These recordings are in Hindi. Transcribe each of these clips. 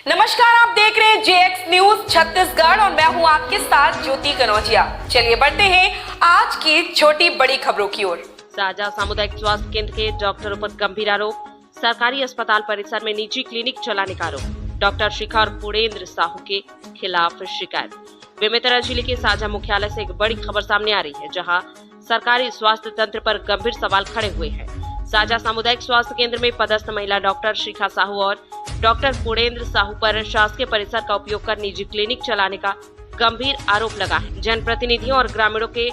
नमस्कार, आप देख रहे हैं जेएक्स न्यूज छत्तीसगढ़ और मैं हूं आपके साथ ज्योति कनौजिया। चलिए बढ़ते हैं आज की छोटी बड़ी खबरों की ओर। साजा सामुदायिक स्वास्थ्य केंद्र के डॉक्टरों पर गंभीर आरोप। सरकारी अस्पताल परिसर में निजी क्लिनिक चलाने का आरोप। डॉक्टर शिखा और पुरेंद्र साहू के खिलाफ शिकायत। बेमेतरा जिले के साजा मुख्यालय से एक बड़ी खबर सामने आ रही है, जहां सरकारी स्वास्थ्य तंत्र पर गंभीर सवाल खड़े हुए हैं। साजा सामुदायिक स्वास्थ्य केंद्र में पदस्थ महिला डॉक्टर शिखा साहू और डॉक्टर पुरेंद्र साहू पर शासकीय परिसर का उपयोग कर निजी क्लिनिक चलाने का गंभीर आरोप लगा है। जनप्रतिनिधियों और ग्रामीणों के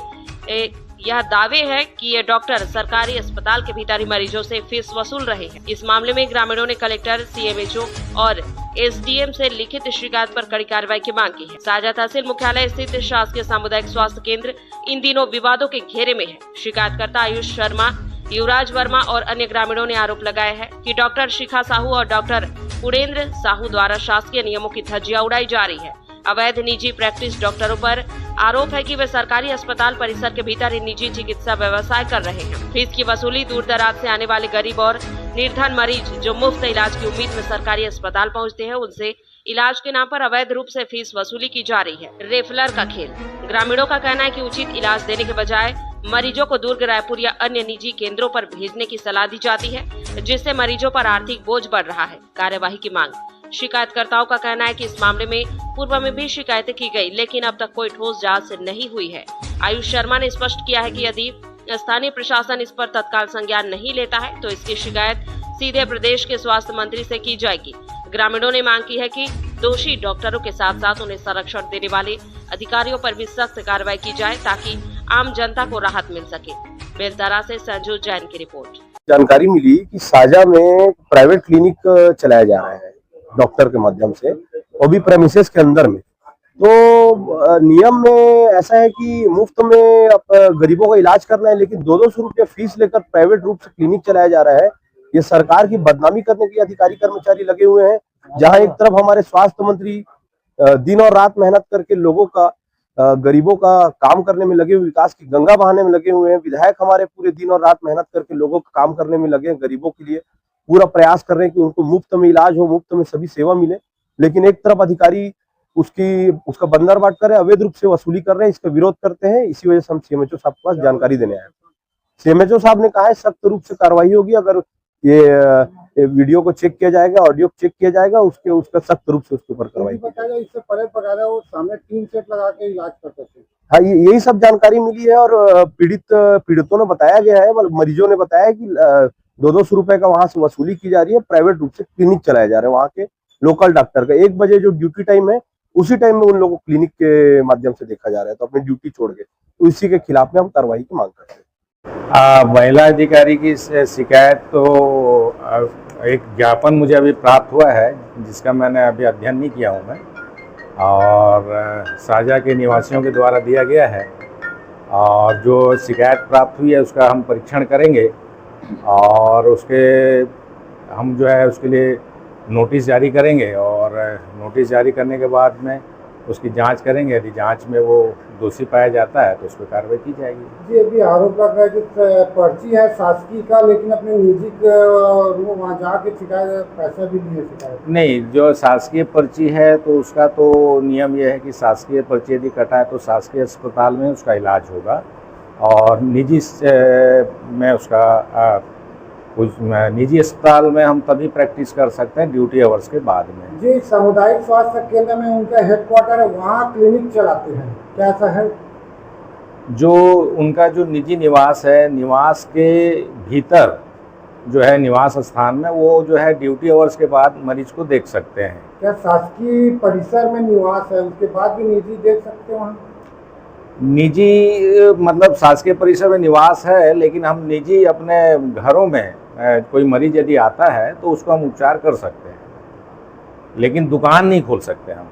यह दावे है कि ये डॉक्टर सरकारी अस्पताल के भीतरी मरीजों से फीस वसूल रहे हैं। इस मामले में ग्रामीणों ने कलेक्टर, सीएमएचओ और एसडीएम से लिखित शिकायत पर कड़ी कार्रवाई की मांग की है। साजा तहसील मुख्यालय स्थित शासकीय सामुदायिक स्वास्थ्य केंद्र इन दिनों विवादों के घेरे में है। शिकायतकर्ता आयुष शर्मा, युवराज वर्मा और अन्य ग्रामीणों ने आरोप लगाया है कि डॉक्टर शिखा साहू और डॉक्टर पुरेंद्र साहू द्वारा शासकीय नियमों की धज्जियां उड़ाई जा रही है। अवैध निजी प्रैक्टिस डॉक्टरों पर आरोप है कि वे सरकारी अस्पताल परिसर के भीतर निजी चिकित्सा व्यवसाय कर रहे हैं। फीस की वसूली दूर दराज से आने वाले गरीब और निर्धन मरीज जो मुफ्त इलाज की उम्मीद में सरकारी अस्पताल पहुंचते हैं, उनसे इलाज के नाम पर अवैध रूप से फीस वसूली की जा रही है। रेफलर का खेल। ग्रामीणों का कहना है कि उचित इलाज देने के बजाय मरीजों को दुर्ग, रायपुर या अन्य निजी केंद्रों पर भेजने की सलाह दी जाती है, जिससे मरीजों पर आर्थिक बोझ बढ़ रहा है। कार्यवाही की मांग। शिकायतकर्ताओं का कहना है कि इस मामले में पूर्व में भी शिकायतें की गई, लेकिन अब तक कोई ठोस जांच नहीं हुई है। आयुष शर्मा ने स्पष्ट किया है कि यदि स्थानीय प्रशासन इस पर तत्काल संज्ञान नहीं लेता है तो इसकी शिकायत सीधे प्रदेश के स्वास्थ्य मंत्री से की जाएगी। ग्रामीणों ने मांग की है कि दोषी डॉक्टरों के साथ साथ उन्हें संरक्षण देने वाले अधिकारियों पर भी सख्त कार्रवाई की जाए, ताकि आम जनता को राहत मिल सके। बेलतरा से संजू जैन की रिपोर्ट। जानकारी मिली कि साजा में प्राइवेट क्लिनिक चलाया जा रहा है डॉक्टर के माध्यम से, वो भी प्रेमिसेस के अंदर में। तो नियम में ऐसा है कि मुफ्त में गरीबों का इलाज करना है, लेकिन 200 रुपया फीस लेकर प्राइवेट रूप से क्लिनिक चलाया जा रहा है। ये सरकार की बदनामी करने के लिए अधिकारी कर्मचारी लगे हुए हैं। जहां एक तरफ हमारे स्वास्थ्य मंत्री दिन और रात मेहनत करके लोगों का, गरीबों का काम करने में लगे हुए, विकास की गंगा बहाने में लगे हुए हैं। विधायक हमारे पूरे दिन और रात मेहनत करके लोगों का काम करने में लगे हैं, गरीबों के लिए पूरा प्रयास कर रहे हैं कि उनको मुफ्त में इलाज हो, मुफ्त में सभी सेवा मिले। लेकिन एक तरफ अधिकारी उसका बंदरबाट कर रहे हैं, अवैध रूप से वसूली कर रहे हैं। इसका विरोध करते हैं। इसी वजह से हम सीएमएचओ साहब के पास जानकारी देने आए। सीएमएचओ साहब ने कहा है सख्त रूप से कार्रवाई होगी। अगर ये वीडियो को चेक किया जाएगा, ऑडियो को चेक किया जाएगा, उसका सख्त रूप से उसके ऊपर कार्रवाई की जाएगी। इससे परे पकाया वो सामने 3 सेट लगा के इलाज करते थे। हाँ, यही सब जानकारी मिली है और पीड़ितों ने बताया गया है, मरीजों ने बताया कि 200 रुपए का वहां से वसूली की जा रही है। प्राइवेट रूप से क्लिनिक चलाया जा रहा है वहां के लोकल डॉक्टर का। 1 बजे जो ड्यूटी टाइम है, उसी टाइम में उन लोगों को क्लिनिक के माध्यम से देखा जा रहा है, तो अपनी ड्यूटी छोड़ के। तो इसी के खिलाफ में हम कार्रवाई की मांग करते हैं। महिला अधिकारी की शिकायत तो एक ज्ञापन मुझे अभी प्राप्त हुआ है, जिसका मैंने अभी अध्ययन नहीं किया हूँ मैं, और साजा के निवासियों के द्वारा दिया गया है। और जो शिकायत प्राप्त हुई है उसका हम परीक्षण करेंगे और हम जो है उसके लिए नोटिस जारी करेंगे, और नोटिस जारी करने के बाद में उसकी जांच करेंगे। यदि जांच में वो दोषी पाया जाता है तो उस पर कार्रवाई की जाएगी। जी, अभी आरोप लग रहा है कि पर्ची है शासकीय का, लेकिन अपने निजी वहाँ जाके शिकायत पैसा भी नहीं है शिकायत। नहीं, जो शासकीय पर्ची है तो उसका तो नियम यह है कि शासकीय पर्ची यदि कटा है तो शासकीय अस्पताल में उसका इलाज होगा, और निजी में उसका निजी अस्पताल में हम तभी प्रैक्टिस कर सकते हैं ड्यूटी आवर्स के बाद में। जी, सामुदायिक स्वास्थ्य केंद्र में उनका हेडक्वार्टर है, वहाँ क्लिनिक चलाते हैं, क्या ऐसा है? जो उनका जो निजी निवास है, निवास के भीतर जो है निवास स्थान में, वो जो है ड्यूटी आवर्स के बाद मरीज को देख सकते हैं। क्या शासकीय परिसर में निवास है, उसके बाद भी निजी देख सकते हैं वहाँ? निजी मतलब शासकीय परिसर में निवास है, लेकिन हम निजी अपने घरों में कोई मरीज यदि आता है तो उसको हम उपचार कर सकते हैं, लेकिन दुकान नहीं खोल सकते हम।